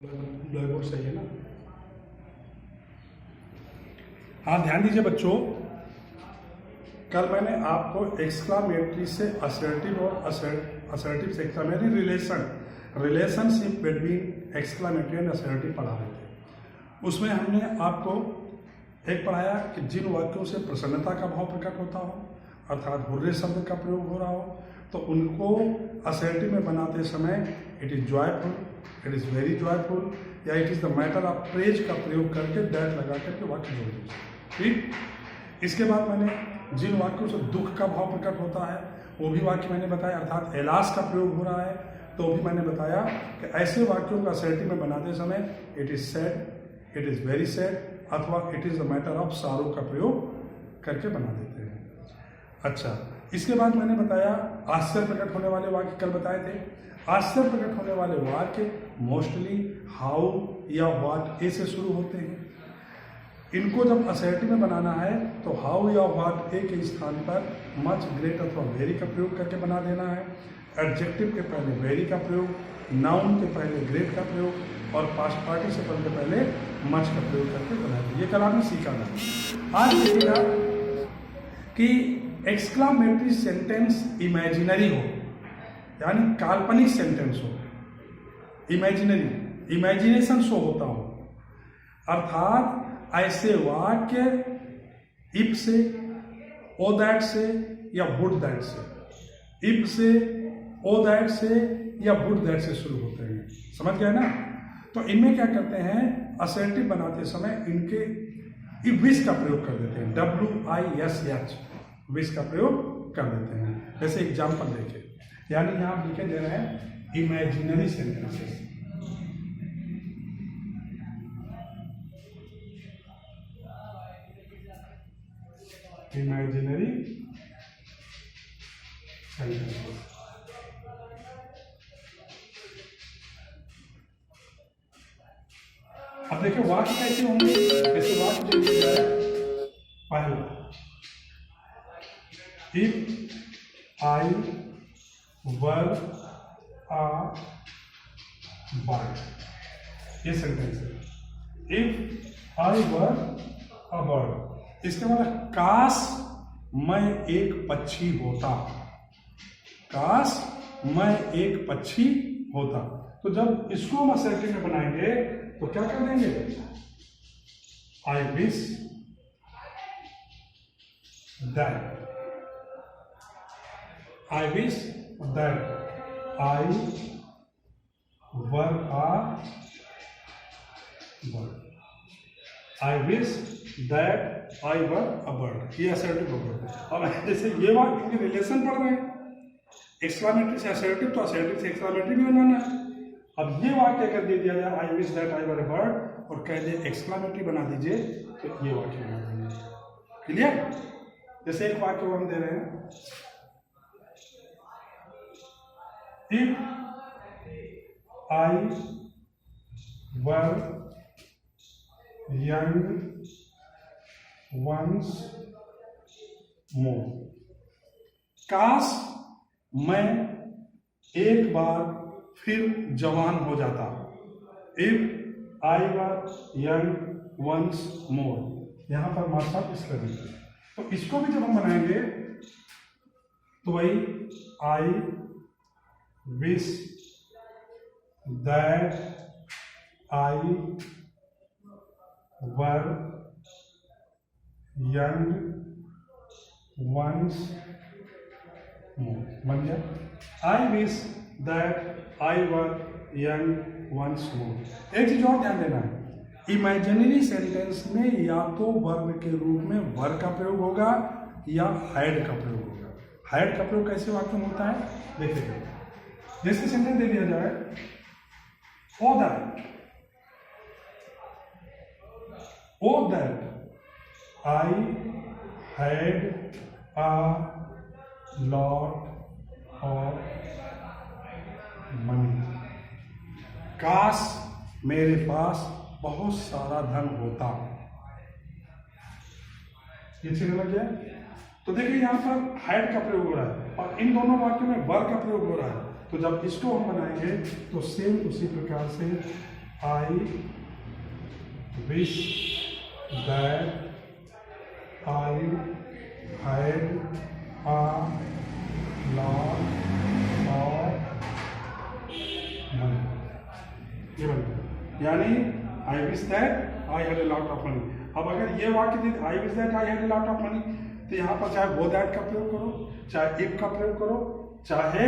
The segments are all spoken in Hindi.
ब्लैक बोर्ड सही है ना। हाँ, ध्यान दीजिए बच्चों, कल मैंने आपको एक्सक्लामेटरी से असर्टिव और असर्टिव से exclamatory relationship between exclamatory and assertive पढ़ा रहे थे। उसमें हमने आपको एक पढ़ाया कि जिन वाक्यों से प्रसन्नता का भाव प्रकट होता हो, अर्थात हुर्रे शब्द का प्रयोग हो रहा हो, तो उनको असर्टिव में बनाते समय it is joyful, it is very joyful या it is the matter of praise का प्रयोग करके दैट लगा करके वाक्य जोड़ दीजिए। ठीक, इसके बाद मैंने जिन वाक्यों से दुख का भाव प्रकट होता है वो भी वाक्य मैंने बताया, अर्थात एलास का प्रयोग हो रहा है, तो भी मैंने बताया कि ऐसे वाक्यों का असर्टिव में बनाते समय it is sad, it is very sad अथवा it is the matter of sorrow का प्रयोग करके बना देते हैं। अच्छा, इसके बाद मैंने बताया आश्चर्य प्रकट होने वाले वाक्य कल बताए थे। आश्चर्य प्रकट होने वाले वाक्य मोस्टली हाउ या व्हाट ए से शुरू होते हैं। इनको जब असर्टिव में बनाना है तो हाउ या व्हाट ए के स्थान पर मच, ग्रेट अथवा वेरी का प्रयोग करके बना देना है। एडजेक्टिव के पहले वेरी का प्रयोग, नाउन के पहले ग्रेट का प्रयोग और पास्ट पार्टिसिपल के पहले मच का प्रयोग करके बना दें। ये कल आपने सीखा था। आज देखिएगा कि एक्सक्लामेटरी सेंटेंस इमेजिनरी हो, यानी काल्पनिक सेंटेंस हो, इमेजिनेशन शो होता हो, अर्थात ऐसे वाक्य इफ से, ओ दैट से या वुड दैट से, इफ से, ओ दैट से या वुड दैट से शुरू होते हैं। समझ गए ना? तो इनमें क्या करते हैं, असर्टिव बनाते समय इनके विश का प्रयोग कर देते हैं, WISH विश का प्रयोग कर देते हैं। जैसे एग्जाम्पल देखिए, यानी यहां लिखे दे रहे हैं इमेजिनरी सेंटेंसेस। Imaginary sentences. अब देखिए वाक्य कैसे होंगे, जैसे वाक्य जो दिया है पहला, if I were a bird, ये सेंटेंस है। If I were a bird, इसके बाद काश मैं एक पक्षी होता, काश मैं एक पक्षी होता। तो जब इसको हम असर्टिव में बनाएंगे तो क्या कर देंगे, आई wish that, I wish that I were a bird, I wish that I were a bird, ये असर्टिव हो गया। अब जैसे ये बात क्योंकि रिलेशन पढ़ रहे हैं, एक्सक्लामेटरी से असर्टिव तो असर्टिव से एक्सक्लामेटरी भी बनाना है। अब ये वाक्य कर दे दिया जाए आई wish that I were a bird और कह दे एक्सक्लामेटरी बना दीजिए, तो ये वाक्य बना देंगे। क्लियर? जैसे एक वाक्य हम दे रहे हैं, if I were young once more, काश मैं एक बार फिर जवान हो जाता। If I were young once more, यहां पर मात्रा इस लगी। तो इसको भी जब हम बनाएंगे तो वही I wish that I were young once more, बन गया I wish that I were young once more. एक चीज और ध्यान देना है, इमेजिनरी सेंटेंस में या तो वर्ब के रूप में वर का प्रयोग होगा या हैड का प्रयोग होगा। हैड का प्रयोग कैसे वाक्य में होता है देखिए, जैसे सेंटेंस दे दिया जाए, O that, O that I had a lot of money, काश मेरे पास बहुत सारा धन होता। ये चीज लग गया। तो देखिए यहां पर हैड का प्रयोग हो रहा है और इन दोनों वाक्यों में वर का प्रयोग हो रहा है। तो जब इसको हम बनाएंगे तो सेम उसी प्रकार से I wish that I had a lot of money. ये बन गया, यानी I wish that I had a lot of money. अब अगर ये वाक्य दे I wish that I had a lot of money, तो यहाँ पर चाहे वो दैट का प्रयोग करो, चाहे इफ का प्रयोग करो, चाहे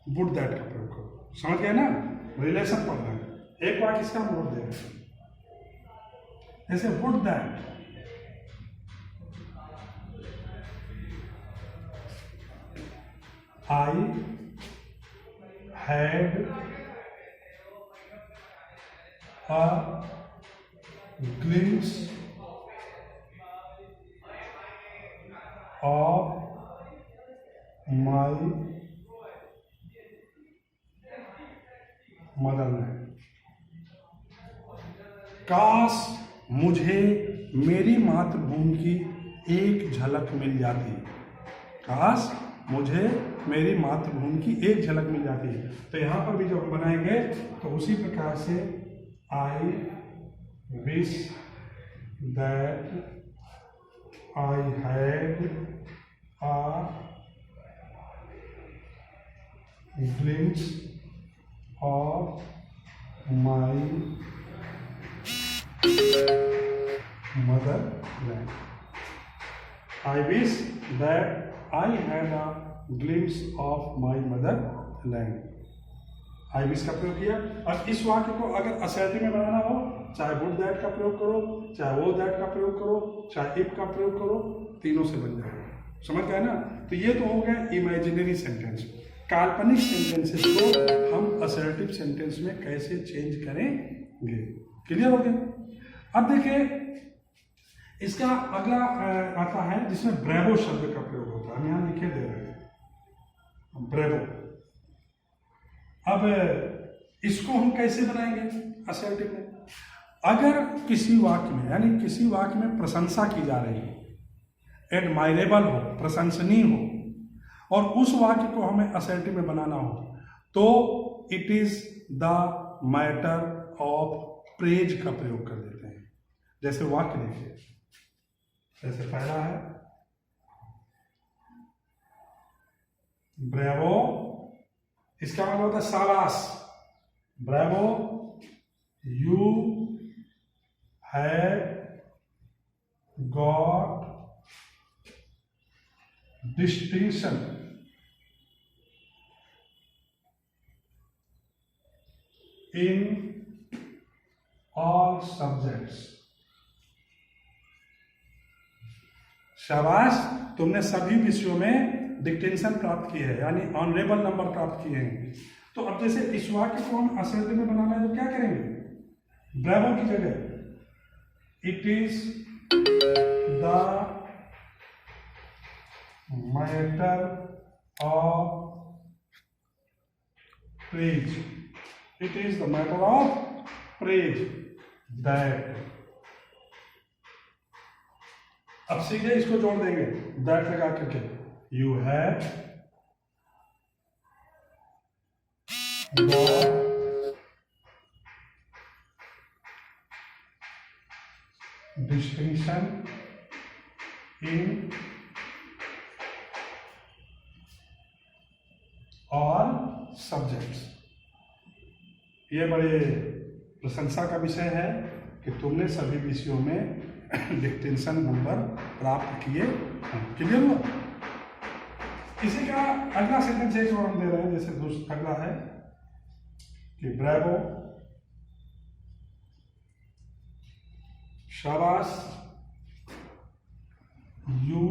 वुड दैट का प्रयोग करो। समझ गए ना, रिलेशन पढ़ना है। एक वाक्य इसका मोड़ दे, जैसे would that I had a glimpse of my motherland। काश मुझे मेरी मातृभूमि की एक झलक मिल जाती, काश मुझे मेरी मातृभूमि की एक झलक मिल जाती। तो यहाँ पर भी जब हम बनाएंगे तो उसी प्रकार से I wish that I had a glimpse of my motherland। I wish that I had a glimpse of my motherland। I wish का प्रयोग किया। और इस वाक्य को अगर असर्टिव में बनाना हो, चाहे वुड दैट का प्रयोग करो, चाहे वो दैट का प्रयोग करो, चाहे इफ का प्रयोग करो, तीनों से बन जाएगा। समझ गए ना। तो ये तो हो गया इमेजिनरी सेंटेंस। काल्पनिक सेंटेंसेस को हम असर्टिव सेंटेंस में कैसे चेंज करेंगे, क्लियर हो गया। अब देखिए इसका अगला आता है जिसमें ब्रेवो शब्द का प्रयोग होता है। हम यहाँ लिखे दे रहे हैं ब्रेवो। अब इसको हम कैसे बनाएंगे असर्टिव में? अगर किसी वाक्य में, यानी किसी वाक्य में प्रशंसा की जा रही है, एडमायरेबल हो, प्रशंसनीय हो, और उस वाक्य को हमें असर्टिव में बनाना हो, तो it is the matter of praise का प्रयोग कर देते हैं। जैसे वाक्य देखिए, जैसे पहला है ब्रेवो, इसका मतलब होता है शाबाश। Bravo, you have got distinction in all subjects. शाबाश, तुमने सभी विषयों में डिस्टिंक्शन प्राप्त की है, यानी ऑनरेबल नंबर प्राप्त किए हैं। तो अब जैसे इस वाक्य को हम असर्टिव में बनाना है तो क्या करेंगे? ब्रेवो की जगह it is the matter of praise, it is the matter of praise that. अब सीधे इसको जोड़ देंगे दैट लगा करके, you have got distinction in all subjects. ये बड़े प्रशंसा का विषय है कि तुमने सभी विषयों में डिस्टिंक्शन नंबर प्राप्त किए। क्लियर हुआ? इसी का अगला सेंटेंस एक और हम दे रहे हैं। जैसे दोस्त अगला है कि ब्रेवो, शाबाश, you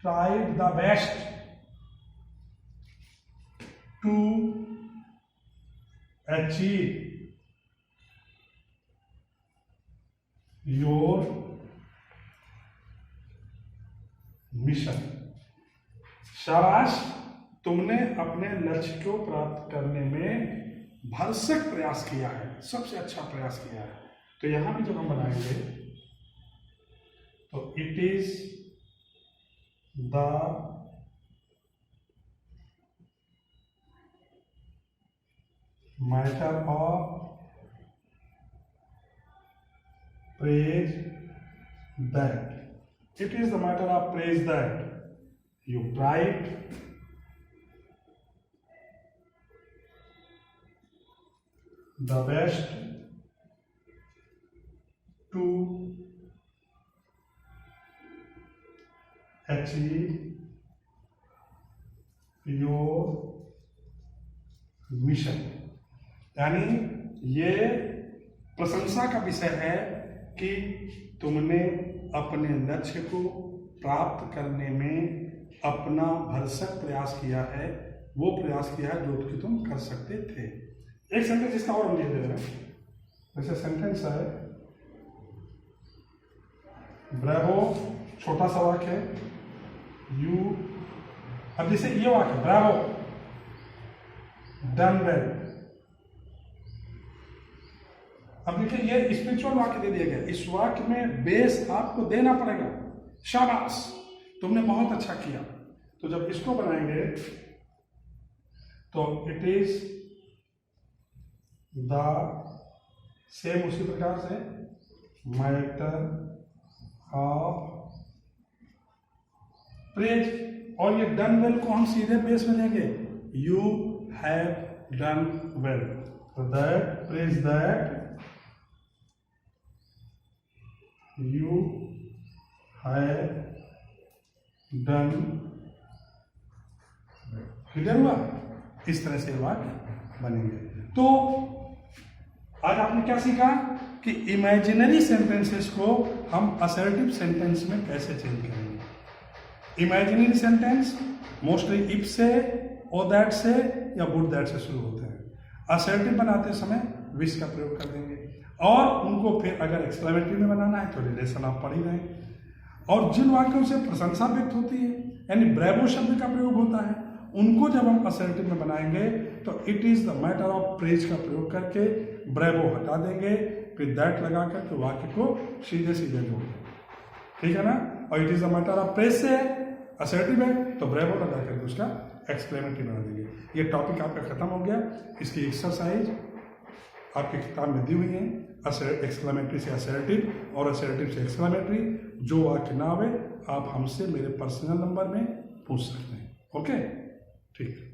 tried the best to achieve your mission. शाबाश, तुमने अपने लक्ष्य को प्राप्त करने में भरसक प्रयास किया है, सबसे अच्छा प्रयास किया है। तो यहां भी जब हम बनाएंगे तो it is the matter of praise that. It is the matter of praise that you tried the best to achieve your mission. यानी ये प्रशंसा का विषय है कि तुमने अपने लक्ष्य को प्राप्त करने में अपना भरसक प्रयास किया है, वो प्रयास किया है जो कि तुम कर सकते थे। एक सेंटेंस इसका और हम लिख दे रहे हैं। जैसे सेंटेंस है ब्रेवो, छोटा सा वाक्य है, यू। अब जैसे ये वाक्य ब्रेवो, डन वेल। अब देखिए ये स्पिरिचुअल वाक्य दे दिया गया, इस वाक्य में बेस आपको देना पड़ेगा, शाबाश तुमने बहुत अच्छा किया। तो जब इसको बनाएंगे तो इट इज द सेम, उसी प्रकार से मैटर ऑफ प्रेज। और ये डन वेल को हम सीधे बेस में लेंगे, यू हैव डन वेल। तो that praise that you have done. Clear हुआ? इस तरह से वाक्य बनेंगे। तो आज आपने क्या सीखा कि इमेजिनरी सेंटेंसेस को हम असर्टिव सेंटेंस में कैसे चेंज करेंगे। इमेजिनरी सेंटेंस मोस्टली इफ से, ओ दैट से या वुड दैट से शुरू होते हैं। असर्टिव बनाते समय विश का प्रयोग कर देंगे, और उनको फिर अगर एक्सक्लेमेटरी में बनाना है तो रिलेशन आप पढ़ ही रहे। और जिन वाक्यों से प्रशंसा व्यक्त होती है, यानी ब्रेवो शब्द का प्रयोग होता है, उनको जब हम असर्टिव में बनाएंगे तो it is the matter of praise का प्रयोग करके ब्रेवो हटा देंगे, फिर दैट लगा करके वाक्य को सीधे सीधे जोड़ देंगे। ठीक है ना? और it is the matter of praise से असर्टिव है तो ब्रेवो लगा करके उसका एक्सक्लेमेटरी बना देंगे। ये टॉपिक आपका खत्म हो गया। इसकी एक्सरसाइज आपकी किताब में दी हुई है, एक्सक्लेमेटरी से असर्टिव और असर्टिव से एक्सक्लेमेटरी। जो वाक्य ना आवे आप हमसे मेरे पर्सनल नंबर में पूछ सकते हैं। ओके, ठीक।